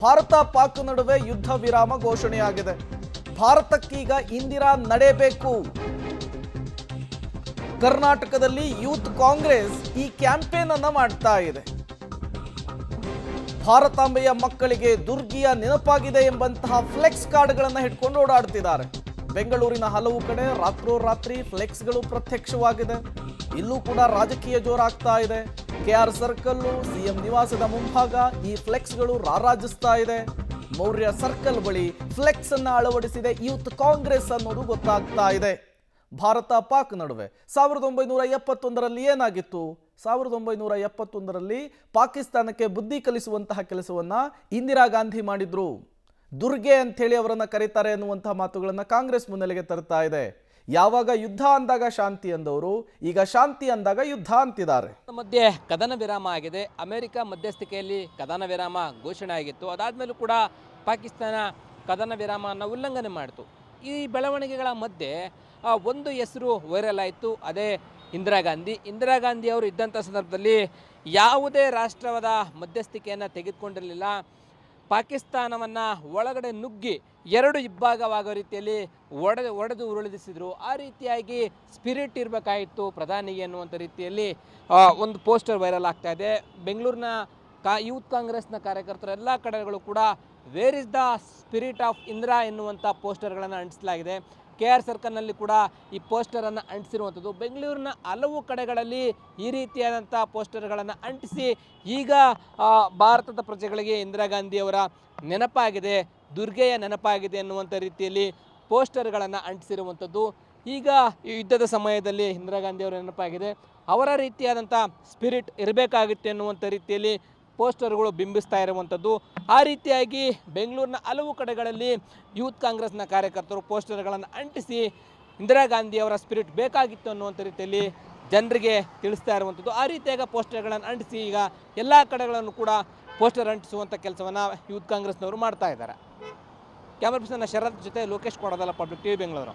ಭಾರತ ಪಾಕ್ ನಡುವೆ ಯುದ್ಧ ವಿರಾಮ ಘೋಷಣೆಯಾಗಿದೆ. ಭಾರತಕ್ಕೀಗ ಇಂದಿರಾ ನಡೆಯಬೇಕು. ಕರ್ನಾಟಕದಲ್ಲಿ ಯೂತ್ ಕಾಂಗ್ರೆಸ್ ಈ ಕ್ಯಾಂಪೇನ್ ಅನ್ನು ಮಾಡ್ತಾ ಇದೆ. ಭಾರತಾಂಬೆಯ ಮಕ್ಕಳಿಗೆ ದುರ್ಗಿಯ ನೆನಪಾಗಿದೆ ಎಂಬಂತಹ ಫ್ಲೆಕ್ಸ್ ಕಾರ್ಡ್ಗಳನ್ನು ಹಿಡ್ಕೊಂಡು ಓಡಾಡ್ತಿದ್ದಾರೆ. ಬೆಂಗಳೂರಿನ ಹಲವು ಕಡೆ ರಾತ್ರೋರಾತ್ರಿ ಫ್ಲೆಕ್ಸ್ಗಳು ಪ್ರತ್ಯಕ್ಷವಾಗಿದೆ. ಇಲ್ಲೂ ಕೂಡ ರಾಜಕೀಯ ಜೋರಾಗ್ತಾ ಇದೆ. ಕೆಆರ್ ಸರ್ಕಲ್, ಸಿಎಂ ನಿವಾಸದ ಮುಂಭಾಗ ಈ ಫ್ಲೆಕ್ಸ್ಗಳು ರಾರಾಜಿಸ್ತಾ ಇದೆ. ಮೌರ್ಯ ಸರ್ಕಲ್ ಬಳಿ ಫ್ಲೆಕ್ಸ್ ಅನ್ನು ಅಳವಡಿಸಿದೆ ಯೂತ್ ಕಾಂಗ್ರೆಸ್ ಅನ್ನೋದು ಗೊತ್ತಾಗ್ತಾ ಇದೆ. ಭಾರತ ಪಾಕ್ ನಡುವೆ 1971ರಲ್ಲಿ ಏನಾಗಿತ್ತು? 1971ರಲ್ಲಿ ಪಾಕಿಸ್ತಾನಕ್ಕೆ ಬುದ್ಧಿ ಕಲಿಸುವಂತಹ ಕೆಲಸವನ್ನ ಇಂದಿರಾ ಗಾಂಧಿ ಮಾಡಿದ್ರು. ದುರ್ಗೆ ಅಂಥೇಳಿ ಅವರನ್ನ ಕರೀತಾರೆ ಅನ್ನುವಂತಹ ಮಾತುಗಳನ್ನ ಕಾಂಗ್ರೆಸ್ ಮುನ್ನೆಲೆಗೆ ತರ್ತಾ ಇದೆ. ಯಾವಾಗ ಯುದ್ಧ ಅಂದಾಗ ಶಾಂತಿ ಅಂದವರು ಈಗ ಶಾಂತಿ ಅಂದಾಗ ಯುದ್ಧ ಅಂತಿದ್ದಾರೆ. ಮಧ್ಯೆ ಕದನ ವಿರಾಮ ಆಗಿದೆ. ಅಮೆರಿಕ ಮಧ್ಯಸ್ಥಿಕೆಯಲ್ಲಿ ಕದನ ವಿರಾಮ ಘೋಷಣೆ ಆಗಿತ್ತು. ಅದಾದ್ಮೇಲೂ ಕೂಡ ಪಾಕಿಸ್ತಾನ ಕದನ ವಿರಾಮವನ್ನು ಉಲ್ಲಂಘನೆ ಮಾಡಿತು. ಈ ಬೆಳವಣಿಗೆಗಳ ಮಧ್ಯೆ ಒಂದು ಹೆಸರು ವೈರಲ್ ಆಯಿತು, ಅದೇ ಇಂದಿರಾ ಗಾಂಧಿ. ಇಂದಿರಾ ಗಾಂಧಿ ಅವರು ಇದ್ದಂಥ ಸಂದರ್ಭದಲ್ಲಿ ಯಾವುದೇ ರಾಷ್ಟ್ರದ ಮಧ್ಯಸ್ಥಿಕೆಯನ್ನು ತೆಗೆದುಕೊಂಡಿರಲಿಲ್ಲ. ಪಾಕಿಸ್ತಾನವನ್ನು ಒಳಗಡೆ ನುಗ್ಗಿ ಎರಡು ಇಬ್ಬಾಗವಾಗೋ ರೀತಿಯಲ್ಲಿ ಒಡೆದು ಉರುಳಿಸಿದ್ರು. ಆ ರೀತಿಯಾಗಿ ಸ್ಪಿರಿಟ್ ಇರಬೇಕಾಗಿತ್ತು ಪ್ರಧಾನಿಗೆ ಅನ್ನುವಂಥ ರೀತಿಯಲ್ಲಿ ಒಂದು ಪೋಸ್ಟರ್ ವೈರಲ್ ಆಗ್ತಾ ಇದೆ. ಬೆಂಗಳೂರಿನ ಯೂತ್ ಕಾಂಗ್ರೆಸ್ನ ಕಾರ್ಯಕರ್ತರು ಎಲ್ಲ ಕಡೆಗಳು ಕೂಡ where is the spirit of Indira ಎನ್ನುವಂಥ ಪೋಸ್ಟರ್ಗಳನ್ನು ಅಂಟಿಸಲಾಗಿದೆ. ಕೆಆರ್ ಸರ್ಕಲ್ನಲ್ಲಿ ಕೂಡ ಈ ಪೋಸ್ಟರನ್ನು ಅಂಟಿಸಿರುವಂಥದ್ದು. ಬೆಂಗಳೂರಿನ ಹಲವು ಕಡೆಗಳಲ್ಲಿ ಈ ರೀತಿಯಾದಂಥ ಪೋಸ್ಟರ್ಗಳನ್ನು ಅಂಟಿಸಿ ಈಗ ಭಾರತದ ಪ್ರಜೆಗಳಿಗೆ ಇಂದಿರಾ ಗಾಂಧಿಯವರ ನೆನಪಾಗಿದೆ, ದುರ್ಗೆಯ ನೆನಪಾಗಿದೆ ಅನ್ನುವಂಥ ರೀತಿಯಲ್ಲಿ ಪೋಸ್ಟರ್ಗಳನ್ನು ಅಂಟಿಸಿರುವಂಥದ್ದು. ಈಗ ಈ ಯುದ್ಧದ ಸಮಯದಲ್ಲಿ ಇಂದಿರಾ ಗಾಂಧಿಯವರ ನೆನಪಾಗಿದೆ, ಅವರ ರೀತಿಯಾದಂಥ ಸ್ಪಿರಿಟ್ ಇರಬೇಕಾಗುತ್ತೆ ಅನ್ನುವಂಥ ರೀತಿಯಲ್ಲಿ ಪೋಸ್ಟರ್ಗಳು ಬಿಂಬಿಸ್ತಾ ಇರುವಂಥದ್ದು. ಆ ರೀತಿಯಾಗಿ ಬೆಂಗಳೂರಿನ ಹಲವು ಕಡೆಗಳಲ್ಲಿ ಯೂತ್ ಕಾಂಗ್ರೆಸ್ನ ಕಾರ್ಯಕರ್ತರು ಪೋಸ್ಟರ್ಗಳನ್ನು ಅಂಟಿಸಿ ಇಂದಿರಾ ಗಾಂಧಿಯವರ ಸ್ಪಿರಿಟ್ ಬೇಕಾಗಿತ್ತು ಅನ್ನುವಂಥ ರೀತಿಯಲ್ಲಿ ಜನರಿಗೆ ತಿಳಿಸ್ತಾ ಇರುವಂಥದ್ದು. ಆ ರೀತಿಯಾಗಿ ಪೋಸ್ಟರ್ಗಳನ್ನು ಅಂಟಿಸಿ ಈಗ ಎಲ್ಲ ಕಡೆಗಳನ್ನು ಕೂಡ ಪೋಸ್ಟರ್ ಅಂಟಿಸುವಂಥ ಕೆಲಸವನ್ನು ಯೂತ್ ಕಾಂಗ್ರೆಸ್ನವರು ಮಾಡ್ತಾ ಇದ್ದಾರೆ. ಕ್ಯಾಮರಾ ಪರ್ಸನ್ ಶರತ್ ಜೊತೆ ಲೋಕೇಶ್ ಕೊಡದಲ್ಲ, ಪಬ್ಲಿಕ್ ಟಿವಿ ಬೆಂಗಳೂರು.